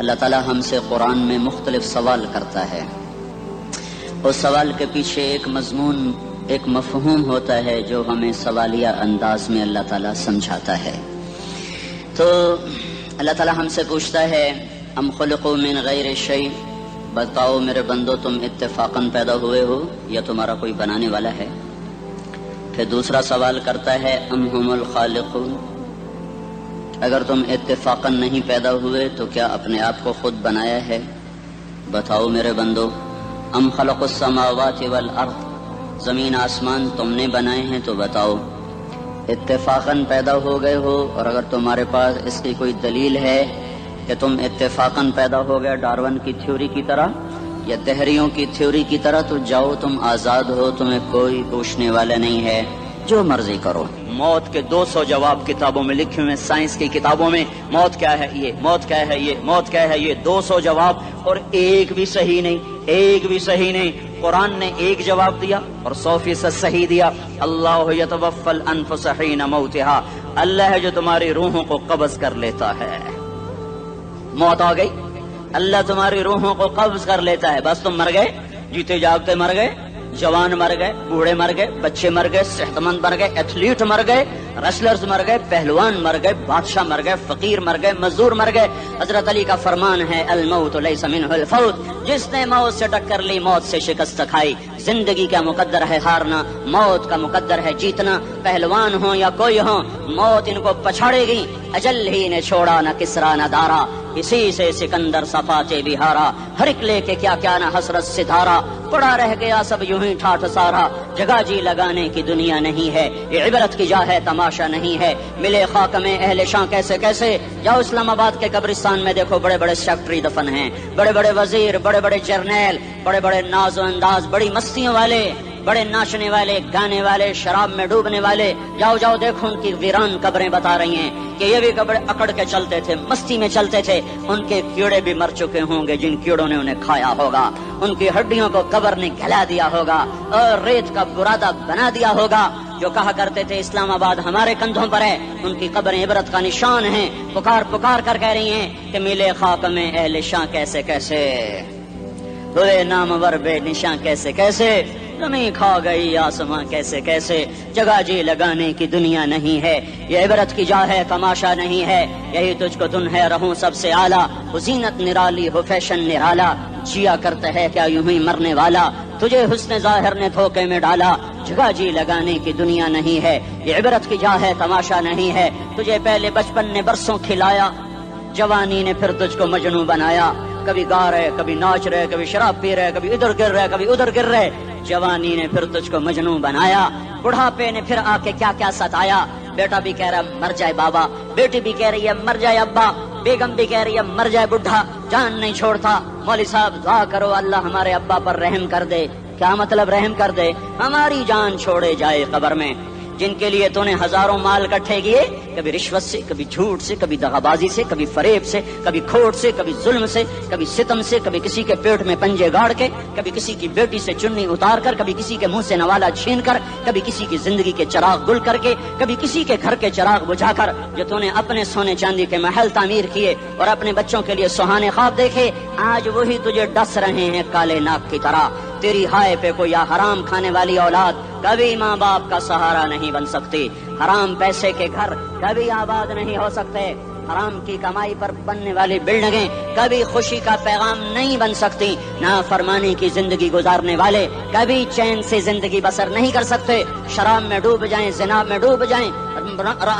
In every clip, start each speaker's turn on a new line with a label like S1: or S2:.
S1: اللہ تعالیٰ ہم سے قرآن میں مختلف سوال کرتا ہے. اس سوال کے پیچھے ایک مضمون، ایک مفہوم ہوتا ہے جو ہمیں سوالیہ انداز میں اللہ تعالیٰ سمجھاتا ہے. تو اللہ تعالیٰ ہم سے پوچھتا ہے ام خلقوا من غیر شیء، بتاؤ میرے بندو تم اتفاقاً پیدا ہوئے ہو یا تمہارا کوئی بنانے والا ہے؟ پھر دوسرا سوال کرتا ہے ام هم الخالقون، اگر تم اتفاقاً نہیں پیدا ہوئے تو کیا اپنے آپ کو خود بنایا ہے؟ بتاؤ میرے بندو ام خلق السماوات والارض، زمین آسمان تم نے بنائے ہیں تو بتاؤ اتفاقاً پیدا ہو گئے ہو؟ اور اگر تمہارے پاس اس کی کوئی دلیل ہے کہ تم اتفاقاً پیدا ہو گئے ڈارون کی تھیوری کی طرح یا دہریوں کی تھیوری کی طرح، تو جاؤ تم آزاد ہو، تمہیں کوئی پوچھنے والا نہیں ہے، جو مرضی کرو. موت کے 200 جواب کتابوں میں لکھے ہوئے، سائنس کی کتابوں میں موت کیا ہے یہ، موت کیا ہے یہ، موت کیا ہے یہ، 200 جواب اور ایک بھی صحیح نہیں، ایک بھی صحیح نہیں. قرآن نے ایک جواب دیا اور 100% صحیح دیا. اللہ یتوفی الانفس حین موتہا، اللہ ہے جو تمہاری روحوں کو قبض کر لیتا ہے. موت آ گئی، اللہ تمہاری روحوں کو قبض کر لیتا ہے، بس تم مر گئے، جیتے جاگتے مر گئے، جوان مر گئے، بوڑھے مر گئے، بچے مر گئے، صحت مند مر گئے، ایتھلیٹ مر گئے، ریسلرز مر گئے، پہلوان مر گئے، بادشاہ مر گئے، فقیر مر گئے، مزدور مر گئے. حضرت علی کا فرمان ہے الموت لیس منہ الفوت، جس نے موت سے ٹکر لی موت سے شکست کھائی. زندگی کا مقدر ہے ہارنا، موت کا مقدر ہے جیتنا. پہلوان ہو یا کوئی ہو، موت ان کو پچھاڑے گی. اجل ہی نے چھوڑا نہ کسرا نہ دارا، اسی سے سکندر صفاتے بہارا. ہر ایک لے کے کیا کیا نہ حسرت ستارہ، پڑا رہ گیا سب یوں ہی ٹھاٹھ سارا. جگہ جی لگانے کی دنیا نہیں ہے، یہ عبرت کی جا ہے تماشا نہیں ہے. ملے خاک میں اہل شاں کیسے کیسے، جاؤ اسلام آباد کے قبرستان میں دیکھو، بڑے بڑے سیکٹری دفن ہیں، بڑے بڑے وزیر، بڑے بڑے جرنیل، بڑے بڑے ناز و انداز، بڑی مستیوں والے، بڑے ناچنے والے، گانے والے، شراب میں ڈوبنے والے. جاؤ جاؤ دیکھو ان کی ویران قبریں بتا رہی ہیں کہ یہ بھی قبر اکڑ کے چلتے تھے، مستی میں چلتے تھے. ان کے کیڑے بھی مر چکے ہوں گے جن کیڑوں نے انہیں کھایا ہوگا. ان کی ہڈیوں کو قبر نے گلا دیا ہوگا اور ریت کا برادہ بنا دیا ہوگا. جو کہا کرتے تھے اسلام آباد ہمارے کندھوں پر ہے، ان کی قبریں عبرت کا نشان ہیں. پکار پکار کر کہہ رہی ہیں کہ ملے خاک میں اہل شاں کیسے کیسے، ہوئے نامور بے نشاں کیسے کیسے، زمین کھا گئی آسماں کیسے کیسے. جگہ جی لگانے کی دنیا نہیں ہے، یہ عبرت کی جا ہے تماشا نہیں ہے. یہی تجھ کو دن ہے رہوں سب سے اعلیٰ، ہو زینت نرالی ہو فیشن نرالا. جیا کرتا ہے کیا یوں ہی مرنے والا، تجھے حسن ظاہر نے دھوکے میں ڈالا. جگہ جی لگانے کی دنیا نہیں ہے، یہ عبرت کی جا ہے تماشا نہیں ہے. تجھے پہلے بچپن نے برسوں کھلایا، جوانی نے پھر تجھ کو مجنوں بنایا. کبھی گا رہے، کبھی ناچ رہے، کبھی شراب پی رہے، کبھی ادھر گر رہے، کبھی ادھر گر رہے. جوانی نے پھر تجھ کو مجنوں بنایا. بڑھاپے نے پھر آ کے کیا کیا ستایا. بیٹا بھی کہہ رہا مر جائے بابا، بیٹی بھی کہہ رہی ہے مر جائے ابا، بیگم بھی کہہ رہی ہے مر جائے بڈھا، جان نہیں چھوڑتا. مولوی صاحب دعا کرو اللہ ہمارے ابا پر رحم کر دے. کیا مطلب رحم کر دے؟ ہماری جان چھوڑے جائے قبر میں. جن کے لیے تو نے ہزاروں مال اکٹھے کیے، کبھی رشوت سے، کبھی جھوٹ سے، کبھی دغابازی سے، کبھی فریب سے، کبھی کھوٹ سے، کبھی ظلم سے، کبھی ستم سے، کبھی کسی کے پیٹ میں پنجے گاڑ کے، کبھی کسی کی بیٹی سے چنی اتار کر، کبھی کسی کے منہ سے نوالا چھین کر، کبھی کسی کی زندگی کے چراغ گل کر کے، کبھی کسی کے گھر کے چراغ بجھا کر. جو تو نے اپنے سونے چاندی کے محل تعمیر کیے اور اپنے بچوں کے لیے سہانے خواب دیکھے، آج وہی تجھے ڈس رہے ہیں کالے ناک کی طرح. تیری ہائے پہ کوئی حرام کھانے والی اولاد کبھی ماں باپ کا سہارا نہیں بن سکتی. حرام پیسے کے گھر کبھی آباد نہیں ہو سکتے. حرام کی کمائی پر بننے والی بلڈنگیں کبھی خوشی کا پیغام نہیں بن سکتی. نافرمانی کی زندگی گزارنے والے کبھی چین سے زندگی بسر نہیں کر سکتے. شراب میں ڈوب جائیں، زنا میں ڈوب جائیں،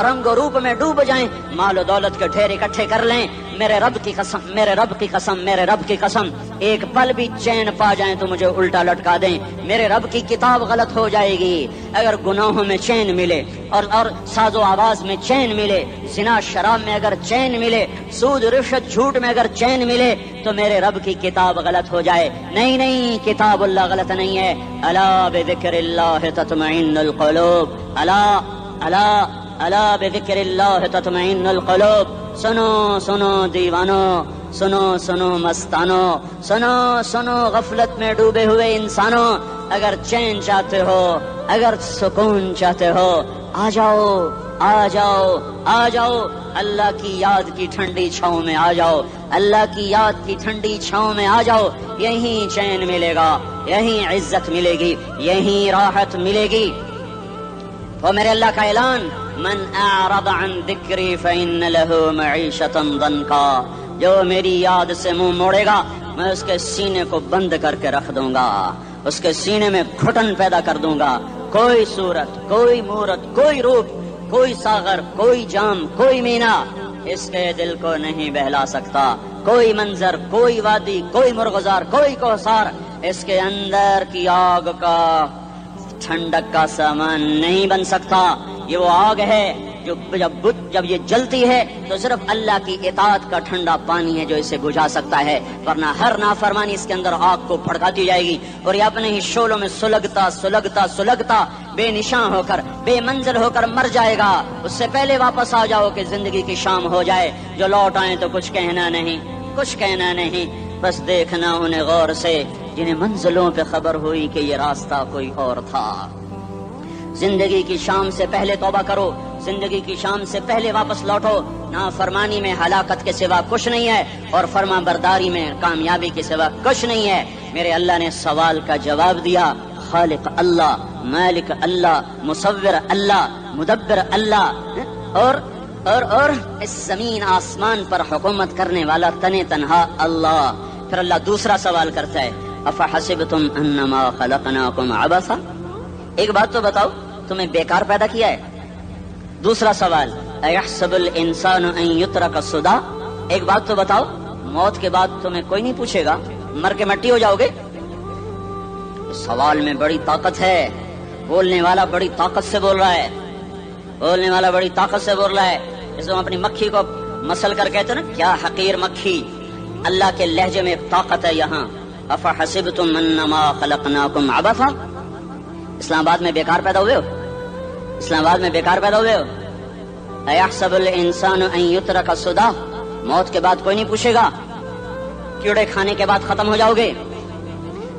S1: رنگ و روپ میں ڈوب جائیں، مال و دولت کے ڈھیر اکٹھے کر لیں، میرے رب کی قسم، میرے رب کی قسم، میرے رب کی قسم، ایک پل بھی چین پا جائیں تو مجھے الٹا لٹکا دیں. میرے رب کی کتاب غلط ہو جائے گی. اگر گناہوں میں چین ملے اور ساز و آواز میں چین ملے، زنا شراب میں اگر چین ملے، سود رشوت جھوٹ میں اگر چین ملے، تو میرے رب کی کتاب غلط ہو جائے. نہیں نہیں، کتاب اللہ غلط نہیں ہے. الا بذکر اللہ تطمئن القلوب، الا الا الا بذکر اللہ تطمئن القلوب. سنو سنو دیوانو، سنو سنو مستانو، سنو سنو غفلت میں ڈوبے ہوئے انسانوں، اگر چین چاہتے ہو، اگر سکون چاہتے ہو، آ جاؤ آ جاؤ آ جاؤ، اللہ کی یاد کی ٹھنڈی چھاؤں میں آ جاؤ، اللہ کی یاد کی ٹھنڈی چھاؤں میں آ جاؤ، یہیں چین ملے گا، یہیں عزت ملے گی، یہیں راحت ملے گی۔ وہ میرے اللہ کا اعلان، من اعرض عن ذکری فإن له معیشۃ ضنکا، جو میری یاد سے منہ موڑے گا میں اس کے سینے کو بند کر کے رکھ دوں گا، اس کے سینے میں گھٹن پیدا کر دوں گا، کوئی صورت، کوئی مورت، کوئی روپ، کوئی ساغر، کوئی جام، کوئی مینا اس کے دل کو نہیں بہلا سکتا، کوئی منظر، کوئی وادی، کوئی مرغزار، کوئی کوثر اس کے اندر کی آگ کا ٹھنڈک کا سامان نہیں بن سکتا۔ یہ وہ آگ ہے جو جب یہ جلتی ہے تو صرف اللہ کی اطاعت کا ٹھنڈا پانی ہے جو اسے بجھا سکتا ہے، ورنہ ہر نافرمانی اس کے اندر آگ کو بھڑکاتی جائے گی اور یہ اپنے ہی شعلوں میں سلگتا سلگتا سلگتا بے نشان ہو کر، بے منزل ہو کر مر جائے گا۔ اس سے پہلے واپس آ جاؤ کہ زندگی کی شام ہو جائے، جو لوٹ آئیں تو کچھ کہنا نہیں، کچھ کہنا نہیں، بس دیکھنا انہیں غور سے جنہیں منزلوں پہ خبر ہوئی کہ یہ راستہ کوئی اور تھا۔ زندگی کی شام سے پہلے توبہ کرو، زندگی کی شام سے پہلے واپس لوٹو، نافرمانی میں ہلاکت کے سوا کچھ نہیں ہے اور فرما برداری میں کامیابی کے سوا کچھ نہیں ہے۔ میرے اللہ نے سوال کا جواب دیا، خالق اللہ، مالک اللہ، مصور اللہ، مدبر اللہ، اور اس زمین آسمان پر حکومت کرنے والا تنے تنہا اللہ۔ پھر اللہ دوسرا سوال کرتا ہے، افحسبتم انما خلقناکم عبثا، ایک بات تو بتاؤ تمہیں بیکار پیدا کیا ہے؟ دوسرا سوال، ایحسب الانسان ان یترک سدی، ایک بات تو بتاؤ موت کے بعد تمہیں کوئی نہیں پوچھے گا، مر کے مٹی ہو جاؤ گے؟ سوال میں بڑی طاقت ہے، بولنے والا بڑی طاقت سے بول رہا ہے، بولنے والا بڑی طاقت سے بول رہا ہے۔ جیسے ہم اپنی مکھی کو مسل کر کہتے ہیں نا، کیا حقیر مکھی، اللہ کے لہجے میں ایک طاقت ہے یہاں۔ افحسبتم انما خلقناکم عبثا، اسلام آباد میں بیکار پیدا ہوئے ہو؟ اسلام آباد میں بیکار پیدا ہوئے ہو؟ ایحسب الانسان ان یترک سدی، موت کے بعد کوئی نہیں پوچھے گا، کیڑے کھانے کے بعد ختم ہو جاؤ گے۔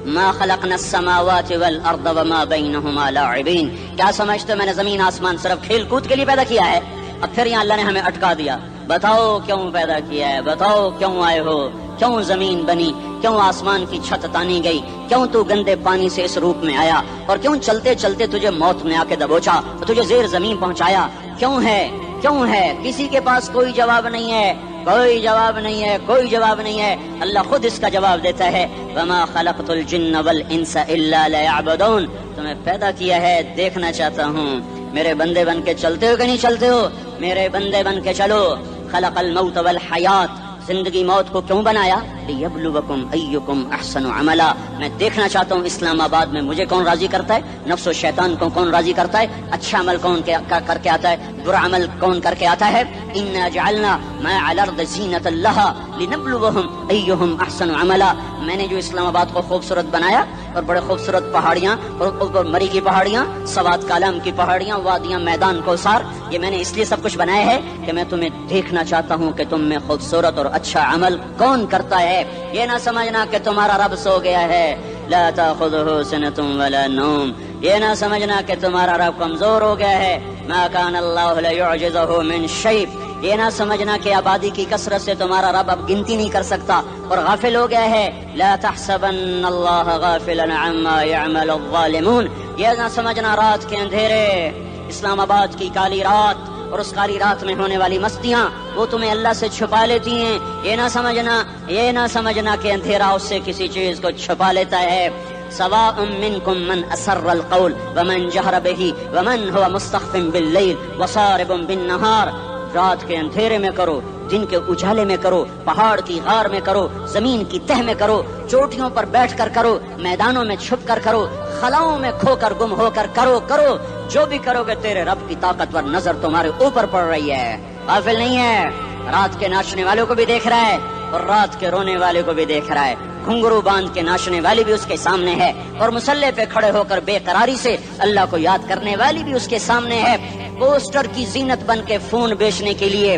S1: ما خلقنا السماوات والارض وما بینہما لاعبین، کیا سمجھتے ہو میں نے زمین آسمان صرف کھیل کود کے لیے پیدا کیا ہے؟ اب پھر یہاں اللہ نے ہمیں اٹکا دیا، بتاؤ کیوں پیدا کیا ہے، بتاؤ کیوں آئے ہو، کیوں زمین بنی، کیوں آسمان کی چھت تانی گئی، کیوں تو گندے پانی سے اس روپ میں آیا، اور کیوں چلتے چلتے تجھے موت میں آ کے دبوچا اور تجھے زیر زمین پہنچایا، کیوں ہے، کیوں ہے؟ کسی کے پاس کوئی جواب نہیں ہے، کوئی جواب نہیں ہے، کوئی جواب نہیں ہے، اللہ خود اس کا جواب دیتا ہے، وما خلقت الجن والانس الا لیعبدون، تمہیں پیدا کیا ہے دیکھنا چاہتا ہوں میرے بندے بن کے چلتے ہو کہ نہیں چلتے ہو، میرے بندے بن کے چلو۔ خلق الموت والحیات، زندگی موت کو کیوں بنایا؟ لیبلوکم ایکم احسن عملا، میں دیکھنا چاہتا ہوں اسلام آباد میں مجھے کون راضی کرتا ہے، نفس و شیطان کو کون راضی کرتا ہے، اچھا عمل کون کر کے آتا ہے، برا عمل کون کر کے آتا ہے۔ انا جعلنا ما علی الارض زینۃ لها لنبلوہم ایہم احسن عملا، میں نے جو اسلام آباد کو خوبصورت بنایا اور بڑے خوبصورت پہاڑیاں اور مری کی پہاڑیاں، سوات کالام کی پہاڑیاں، وادیاں، میدان کوثر، یہ میں نے اس لیے سب کچھ بنایا ہے کہ میں تمہیں دیکھنا چاہتا ہوں کہ تم میں خوبصورت اور اچھا عمل کون کرتا ہے۔ یہ نہ سمجھنا کہ تمہارا رب سو گیا ہے، لا تاخذہ سنۃ ولا نوم، یہ نہ سمجھنا کہ تمہارا رب کمزور ہو گیا ہے، ما کان اللہ لیعجزہ من شیء، یہ نہ سمجھنا کہ آبادی کی کثرت سے تمہارا رب اب گنتی نہیں کر سکتا اور غافل ہو گیا ہے، لا تحسبن اللہ غافلا عما يعمل الظالمون، یہ نہ سمجھنا رات کے اندھیرے، اسلام آباد کی کالی رات اور اس کالی رات میں ہونے والی مستیاں وہ تمہیں اللہ سے چھپا لیتی ہیں، یہ نہ سمجھنا کہ اندھیرا اس سے کسی چیز کو چھپا لیتا ہے۔ سواء منکم من اسر القول ومن جہر به ومن هو مستخف باللیل وصارب بالنہار، رات کے اندھیرے میں کرو، دن کے اجالے میں کرو، پہاڑ کی غار میں کرو، زمین کی تہ میں کرو، چوٹیوں پر بیٹھ کر کرو، میدانوں میں چھپ کر کرو، خلاؤں میں کھو کر گم ہو کر کرو، جو بھی کرو گے تیرے رب کی طاقتور نظر تمہارے اوپر پڑ رہی ہے، غافل نہیں ہے، رات کے ناچنے والوں کو بھی دیکھ رہا ہے اور رات کے رونے والے کو بھی دیکھ رہا ہے، گھنگرو باندھ کے ناچنے والی بھی اس کے سامنے ہے اور مسلح پہ کھڑے ہو کر بے قراری سے اللہ کو یاد کرنے والی بھی اس کے سامنے ہے، پوسٹر کی زینت بن کے فون بیچنے کے لیے